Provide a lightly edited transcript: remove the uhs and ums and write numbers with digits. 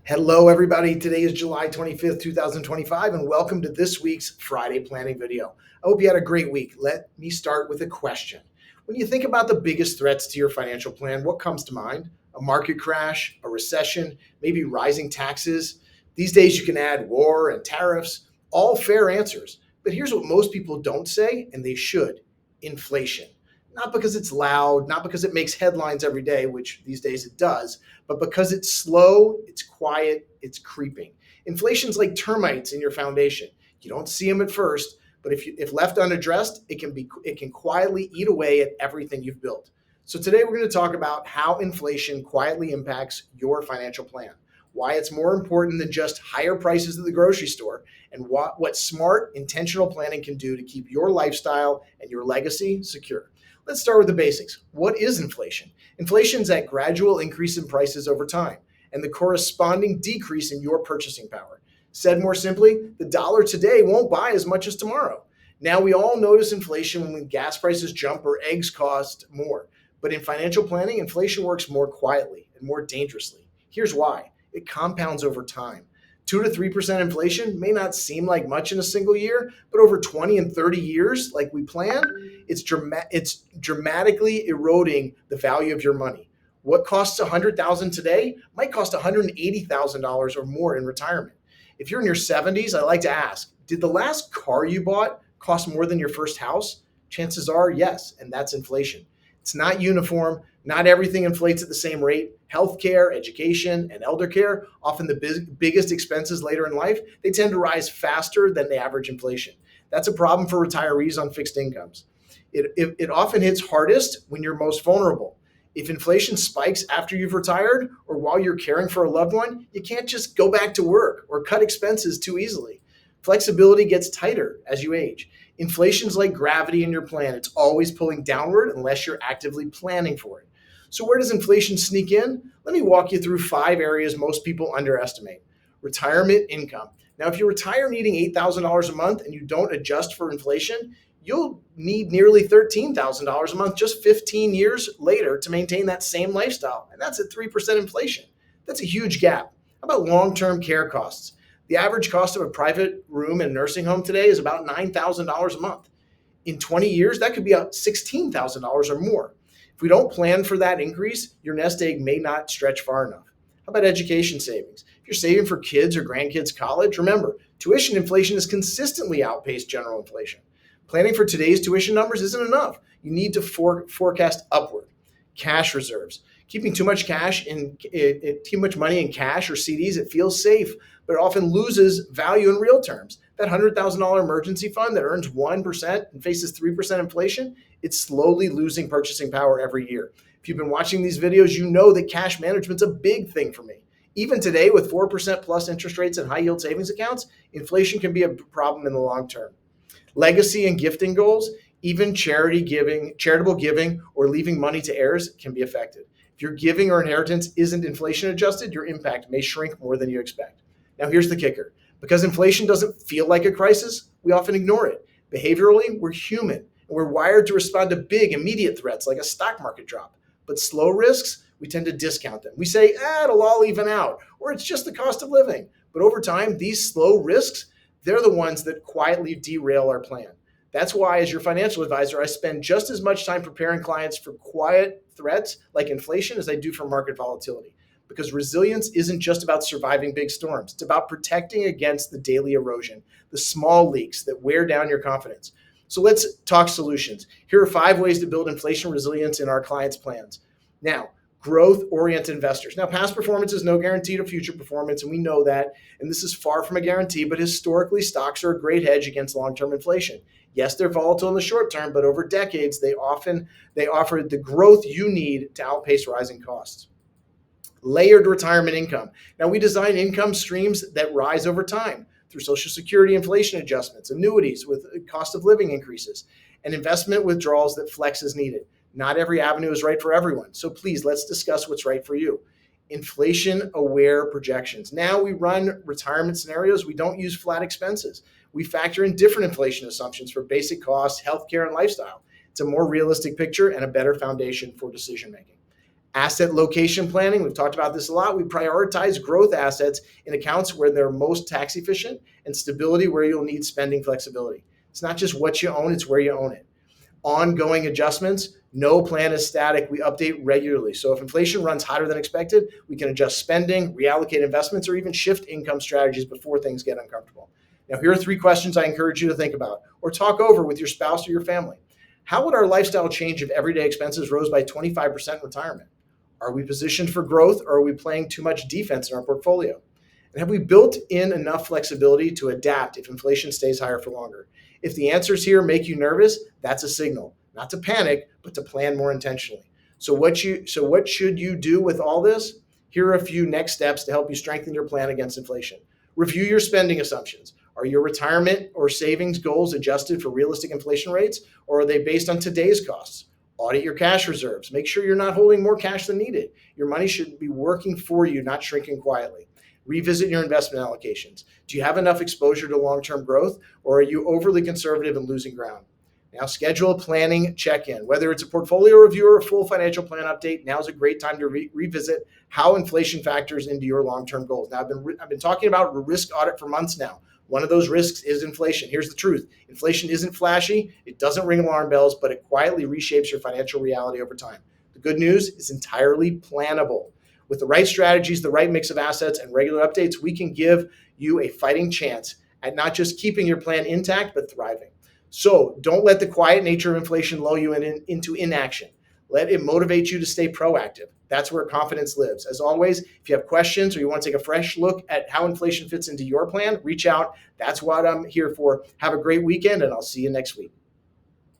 Hello, everybody. Today is July 25th, 2025, and welcome to this week's Friday planning video. I hope you had a great week. Let me start with a question. When you think about the biggest threats to your financial plan, what comes to mind? A market crash, a recession, maybe rising taxes? These days, you can add war and tariffs, all fair answers. But here's what most people don't say, and they should: inflation. Not because it's loud, not because it makes headlines every day, which these days it does, but because it's slow, it's quiet, it's creeping. Inflation's like termites in your foundation. You don't see them at first, but if left unaddressed, it can quietly eat away at everything you've built. So today we're going to talk about how inflation quietly impacts your financial plan, why it's more important than just higher prices at the grocery store, and what smart, intentional planning can do to keep your lifestyle and your legacy secure. Let's start with the basics. What is inflation? Inflation is that gradual increase in prices over time and the corresponding decrease in your purchasing power. Said more simply, the dollar today won't buy as much as tomorrow. Now, we all notice inflation when gas prices jump or eggs cost more. But in financial planning, inflation works more quietly and more dangerously. Here's why: it compounds over time. 2 to 3% inflation may not seem like much in a single year, but over 20 and 30 years, like we plan, it's dramatically eroding the value of your money. What costs $100,000 today might cost $180,000 or more in retirement. If you're in your 70s, I like to ask, did the last car you bought cost more than your first house? Chances are yes, and that's inflation. It's not uniform. Not everything inflates at the same rate. Healthcare, education, and elder care, often the biggest expenses later in life, they tend to rise faster than the average inflation. That's a problem for retirees on fixed incomes. It often hits hardest when you're most vulnerable. If inflation spikes after you've retired or while you're caring for a loved one, you can't just go back to work or cut expenses too easily. Flexibility gets tighter as you age. Inflation's like gravity in your plan. It's always pulling downward unless you're actively planning for it. So where does inflation sneak in? Let me walk you through 5 areas most people underestimate. Retirement income. Now, if you retire needing $8,000 a month and you don't adjust for inflation, you'll need nearly $13,000 a month just 15 years later to maintain that same lifestyle. And that's at 3% inflation. That's a huge gap. How about long-term care costs? The average cost of a private room in a nursing home today is about $9,000 a month. In 20 years, that could be up $16,000 or more. If we don't plan for that increase, your nest egg may not stretch far enough. How about education savings? If you're saving for kids or grandkids' college, remember, tuition inflation has consistently outpaced general inflation. Planning for today's tuition numbers isn't enough. You need to forecast upward. Cash reserves. Keeping too much too much money in cash or CDs, it feels safe, but it often loses value in real terms. That $100,000 emergency fund that earns 1% and faces 3% inflation, it's slowly losing purchasing power every year. If you've been watching these videos, you know that cash management's a big thing for me. Even today, with 4% plus interest rates and high yield savings accounts, inflation can be a problem in the long term. Legacy and gifting goals, even charitable giving, or leaving money to heirs can be affected. If your giving or inheritance isn't inflation adjusted, your impact may shrink more than you expect. Now, here's the kicker. Because inflation doesn't feel like a crisis, we often ignore it. Behaviorally, we're human, and we're wired to respond to big, immediate threats like a stock market drop. But slow risks, we tend to discount them. We say, it'll all even out, or it's just the cost of living. But over time, these slow risks, they're the ones that quietly derail our plan. That's why, as your financial advisor, I spend just as much time preparing clients for quiet threats like inflation as I do for market volatility. Because resilience isn't just about surviving big storms. It's about protecting against the daily erosion, the small leaks that wear down your confidence. So let's talk solutions. Here are 5 ways to build inflation resilience in our clients' plans. Now, growth-oriented investors. Now, past performance is no guarantee to future performance, and we know that. And this is far from a guarantee, but historically, stocks are a great hedge against long-term inflation. Yes, they're volatile in the short term, but over decades, they offer the growth you need to outpace rising costs. Layered retirement income. Now, we design income streams that rise over time through Social Security inflation adjustments, annuities with cost of living increases, and investment withdrawals that flex as needed. Not every avenue is right for everyone, so please let's discuss what's right for you. Inflation-aware projections. Now we run retirement scenarios. We don't use flat expenses. We factor in different inflation assumptions for basic costs, healthcare, and lifestyle. It's a more realistic picture and a better foundation for decision making. Asset location planning, we've talked about this a lot. We prioritize growth assets in accounts where they're most tax efficient, and stability where you'll need spending flexibility. It's not just what you own, it's where you own it. Ongoing adjustments, no plan is static. We update regularly. So if inflation runs hotter than expected, we can adjust spending, reallocate investments, or even shift income strategies before things get uncomfortable. Now, here are 3 questions I encourage you to think about or talk over with your spouse or your family. How would our lifestyle change if everyday expenses rose by 25% in retirement? Are we positioned for growth, or are we playing too much defense in our portfolio? And have we built in enough flexibility to adapt if inflation stays higher for longer? If the answers here make you nervous, that's a signal, not to panic, but to plan more intentionally. So what should you do with all this? Here are a few next steps to help you strengthen your plan against inflation. Review your spending assumptions. Are your retirement or savings goals adjusted for realistic inflation rates, or are they based on today's costs? Audit your cash reserves. Make sure you're not holding more cash than needed. Your money should be working for you, not shrinking quietly. Revisit your investment allocations. Do you have enough exposure to long-term growth, or are you overly conservative and losing ground? Now, schedule a planning check-in. Whether it's a portfolio review or a full financial plan update, now's a great time to revisit how inflation factors into your long-term goals. Now, I've been talking about a risk audit for months now. One of those risks is inflation. Here's the truth. Inflation isn't flashy. It doesn't ring alarm bells, but it quietly reshapes your financial reality over time. The good news is entirely plannable. With the right strategies, the right mix of assets, and regular updates, we can give you a fighting chance at not just keeping your plan intact, but thriving. So don't let the quiet nature of inflation lull you into inaction. Let it motivate you to stay proactive. That's where confidence lives. As always, if you have questions or you want to take a fresh look at how inflation fits into your plan, reach out. That's what I'm here for. Have a great weekend, and I'll see you next week.